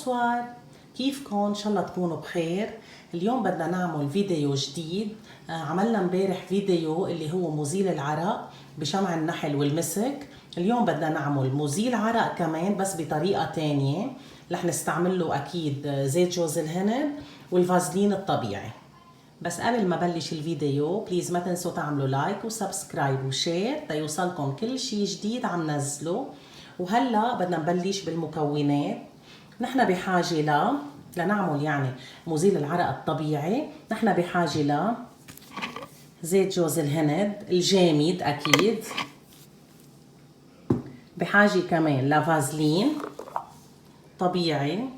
بونسوار، كيفكن؟ ان شاء الله تكونوا بخير. اليوم بدنا نعمل فيديو جديد. عملنا امبارح فيديو اللي هو مزيل العرق بشمع النحل والمسك. اليوم بدنا نعمل مزيل عرق كمان بس بطريقة تانية. رح نستعمل له اكيد زيت جوز الهند والفازلين الطبيعي. بس قبل ما بلش الفيديو بليز ما تنسوا تعملوا لايك وسبسكرايب وشير تيوصلكم كل شي جديد عم نزله. وهلا بدنا نبلش بالمكونات. نحن بحاجة لنعمل يعني مزيل العرق الطبيعي. نحن بحاجة زيت جوز الهند الجامد اكيد. بحاجة كمان لفازلين طبيعي.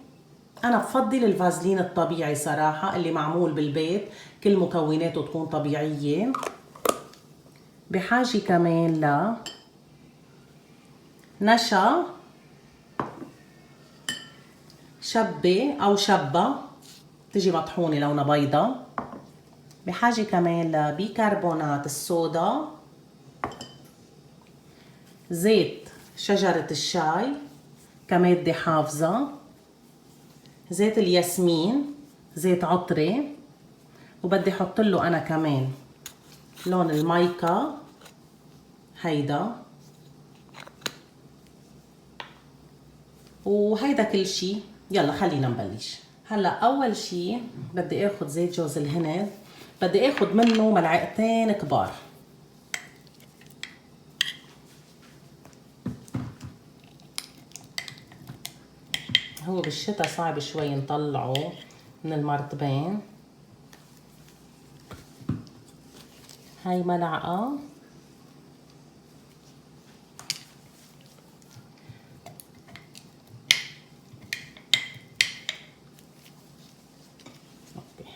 أنا بفضل الفازلين الطبيعي صراحة اللي معمول بالبيت، كل مكوناته تكون طبيعية. بحاجة كمان نشا شبة أو شبة تجي مطحونة لونها بيضة. بحاجة كمان لبيكربونات الصودا، زيت شجرة الشاي كمادة حافظة، زيت الياسمين، زيت عطري، وبدي احط له انا كمان لون المايكا هيدا. وهيدا كل شي. يلا خلينا نبلش. هلا اول شي بدي اخد زيت جوز الهند، بدي اخد منه ملعقتين كبار. هو بالشتا صعب شوي نطلعه من المرطبين. هاي ملعقة.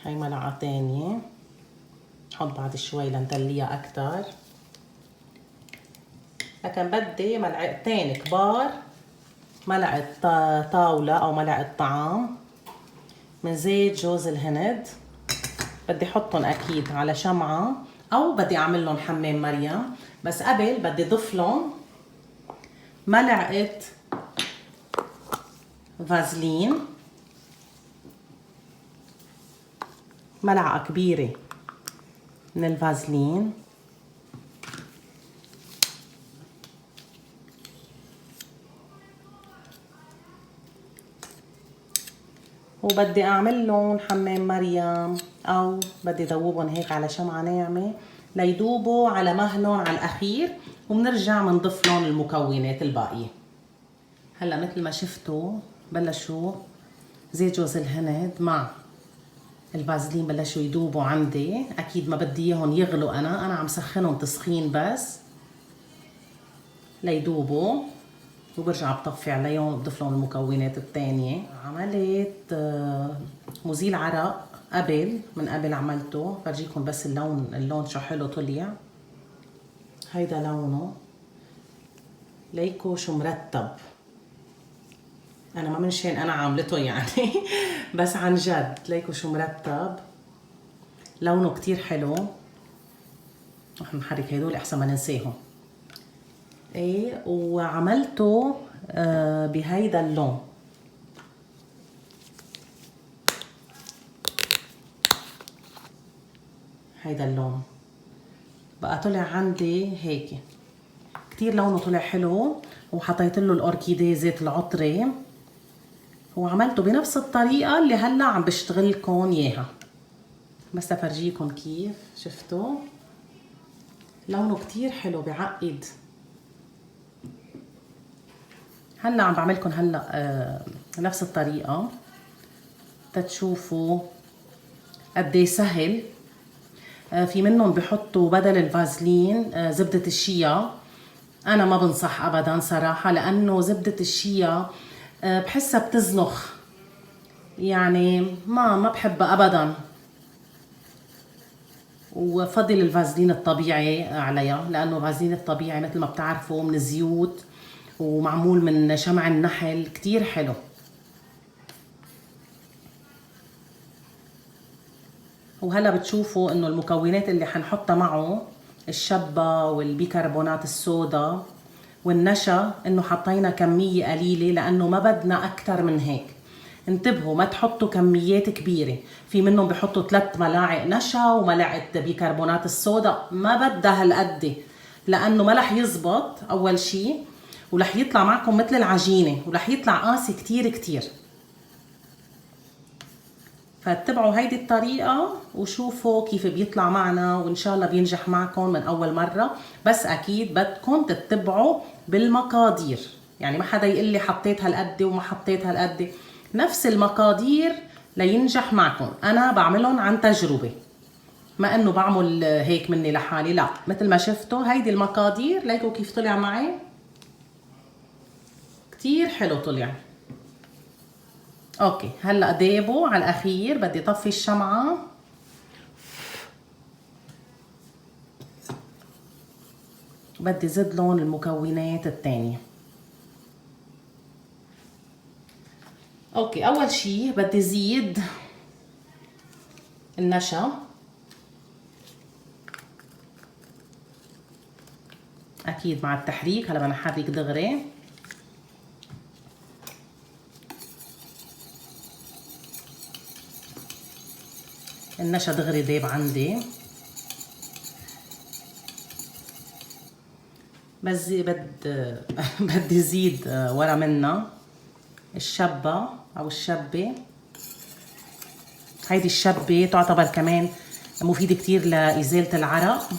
هاي ملعقة تانية. نحط بعد شوي لنتليها أكتر. لكن بدي ملعقتين كبار، ملعقة طاولة أو ملعقة طعام من زيت جوز الهند. بدي احطهم أكيد على شمعة أو بدي أعمل لهم حمام مريم. بس قبل بدي ضيف لهم ملعقة فازلين، ملعقة كبيرة من الفازلين. وبدي اعمل لهم حمام مريم او بدي ذوبهم هيك على شمعة ناعمة ليدوبوا على مهلهم على الاخير، وبنرجع بنضيف لهم المكونات الباقية. هلا مثل ما شفتوا بلشوا زيت جوز الهند مع الفازلين بلشوا يدوبوا عندي. اكيد ما بدي اياهم يغلوا، انا عم سخنهم تسخين بس ليدوبوا، وبرجع بطفي عليهم وبضيف لهم المكونات الثانيه. عملت مزيل عرق من قبل عملته، برجيكم بس اللون شو حلو طلع. هيدا لونه ليكو شو مرتب. انا ما منشان انا عاملته يعني بس عن جد ليكو شو مرتب، لونه كتير حلو. رح نحرك هدول احسن ما ننساهم. ايه وعملته بهيدا اللون. هيدا اللون بقى طلع عندي هيك كتير لونه طلع حلو. وحطيت له الاوركيديه زيت العطري، وعملته بنفس الطريقه اللي هلا عم بشتغلكم اياها. بس افرجيكم كيف شفتوا لونه كتير حلو بعقد. هلا عم بعملكم هلا نفس الطريقه تتشوفوا قد ايه سهل. في منهم بحطوا بدل الفازلين زبدة الشيا. انا ما بنصح ابدا صراحة، لانه زبدة الشيا بحسها بتزنخ، يعني ما بحبها ابدا. وفضل الفازلين الطبيعي عليها، لانه الفازلين الطبيعي مثل ما بتعرفوا من الزيوت ومعمول من شمع النحل كتير حلو. وهلا بتشوفوا انه المكونات اللي حنحطها معه الشبة والبيكربونات الصودا والنشا انه حطينا كمية قليلة لانه ما بدنا اكتر من هيك. انتبهوا ما تحطوا كميات كبيرة، في منهم بحطوا 3 ملاعق نشا وملعقة بيكربونات الصودا، ما بدها هالقد لأنه ما رح يزبط أول شي، ورح يطلع معكم مثل العجينة ورح يطلع قاسي كتير كتير. فاتبعوا هيدي الطريقة وشوفوا كيف بيطلع معنا، وإن شاء الله بينجح معكم من أول مرة. بس أكيد بدكم تتبعوا بالمقادير، يعني ما حدا يقول لي حطيت هالقد وما حطيت هالقد، نفس المقادير لينجح معكم. أنا بعملهم عن تجربة، ما إنه بعمل هيك مني لحالي، لا، مثل ما شفتوا هيدي المقادير. ليكوا كيف طلع معي، كتير حلو طلع. اوكي هلا ديبه على الاخير، بدي طفي الشمعة بدي زد لون المكونات الثانية. اوكي اول شي بدي زيد النشا، اكيد مع التحريك. هلا بدنا نحرك دغري. النشا دغري ديب عندي. بس بدي زيد ورا منها الشبة او الشبة. هيدي الشبة تعتبر كمان مفيدة كتير لإزالة العرق،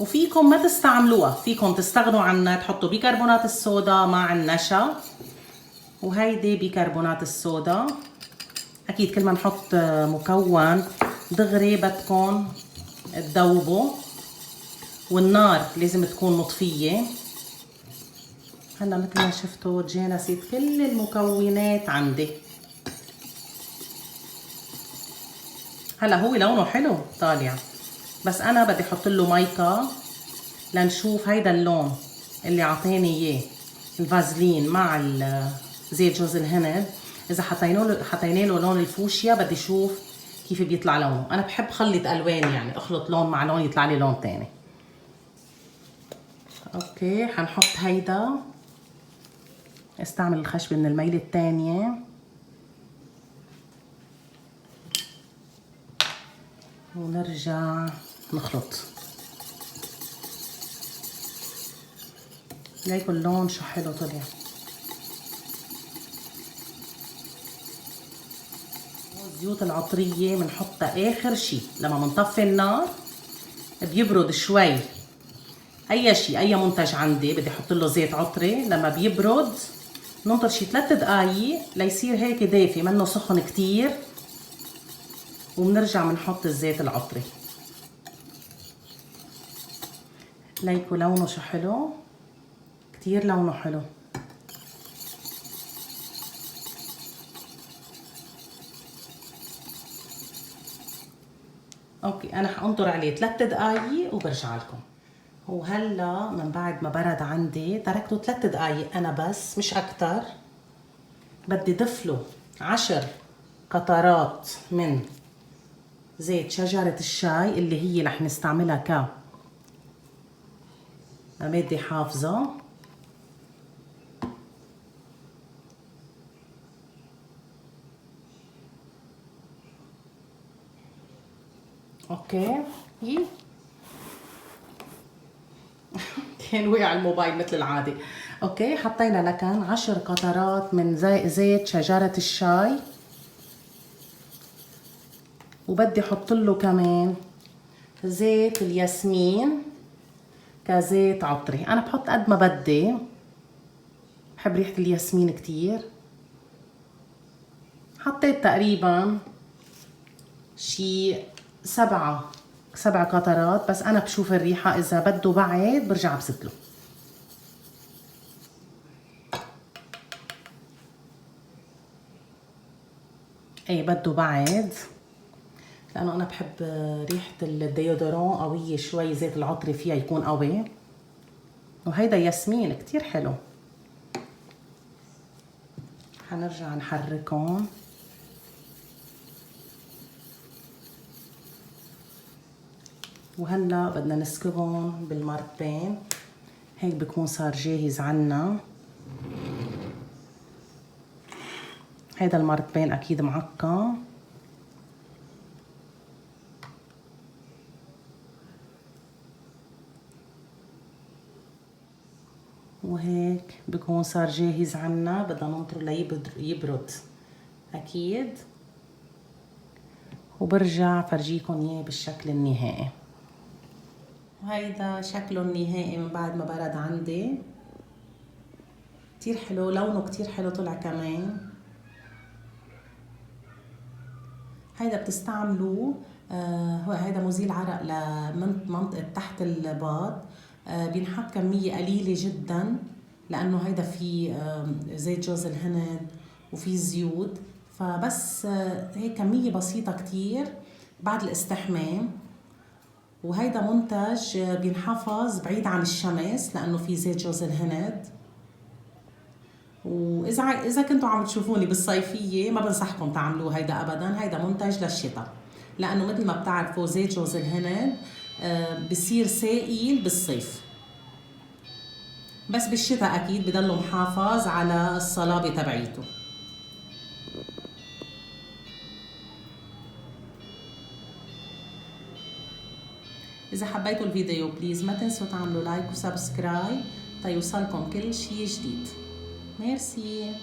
وفيكم ما تستعملوها، فيكم تستغنوا عنها، تحطوا بيكربونات الصودا مع النشا. وهيدي بيكربونات الصودا. اكيد كل ما نحط مكون دغري بدكم تذوبوا، والنار لازم تكون مطفية. هلا مثل ما شفتوا تجانست كل المكونات عندي. هلا هو لونه حلو طالع، بس انا بدي احط له مايكا لنشوف هيدا اللون اللي عطاني اياه الفازلين مع زيت جوز الهند. اذا حطينا له لون الفوشيا بدي اشوف كيف بيطلع لونه. انا بحب خلط الوان، يعني اخلط لون مع لون يطلع لي لون تاني. اوكي حنحط هيدا، استعمل الخشبة من الميلة التانية. ونرجع نخلط. ليكوا اللون شو حلو طلع. الزيوت العطرية بنحطها اخر شي لما بنطفي النار، بيبرد شوي. اي شي اي منتج عندي بدي احط له زيت عطري، لما بيبرد ننطر شي 3 دقايق ليصير هيك دافي، منه سخن كتير، وبنرجع بنحط الزيت العطري. ليكوا لونه شو حلو، كتير لونه حلو. اوكي انا حانطر عليه 3 دقايق وبرجع لكم. وهلا من بعد ما برد عندي تركته 3 دقايق انا بس، مش اكتر. بدي ضيف له 10 قطرات من زيت شجرة الشاي اللي هي رح نستعملها كمادة حافظة. اوكي كان وقع الموبايل مثل العادة. اوكي حطينا لكن 10 قطرات من زيت شجرة الشاي، وبدي احط له كمان زيت الياسمين كزيت عطري. انا بحط قد ما بدي، بحب ريحة الياسمين كتير. حطيت تقريبا شي 7 قطرات، بس انا بشوف الريحة، اذا بده بعد برجع بزتله. ايه بده بعد، لانه انا بحب ريحة الديودورون قوية شوي، زيت العطري فيها يكون قوي. وهيدا ياسمين كتير حلو. حنرجع نحركهم. وهلا بدنا نسكبهم بالمرتين، هيك بكون صار جاهز عنا. هيدا المرتبين اكيد معقم. وهيك بكون صار جاهز عنا، بدنا ننطره ليبرد اكيد، وبرجع فرجيكم اياه بالشكل النهائي. وهيدا شكله النهائي من بعد ما برد عندي. كتير حلو، لونه كتير حلو طلع كمان. هيدا بتستعملوه هو هيدا مزيل عرق لمنطقة تحت الباط. بينحط كمية قليلة جدا لأنه هيدا فيه زيت جوز الهند وفيه زيوت، فبس هيك كمية بسيطة كتير بعد الاستحمام. وهيدا منتج بينحفظ بعيد عن الشمس لأنه فيه زيت جوز الهند. واذا كنتوا عم تشوفوني بالصيفيه ما بنصحكم تعملوه هيدا ابدا، هيدا منتج للشتاء، لانه مثل ما بتعرفوا زيت جوز الهند بصير سائل بالصيف، بس بالشتاء اكيد بضله محافظ على الصلابه تبعيته. اذا حبيتوا الفيديو بليز ما تنسوا تعملوا لايك وسبسكرايب تيوصلكم كل شي جديد. ميرسي.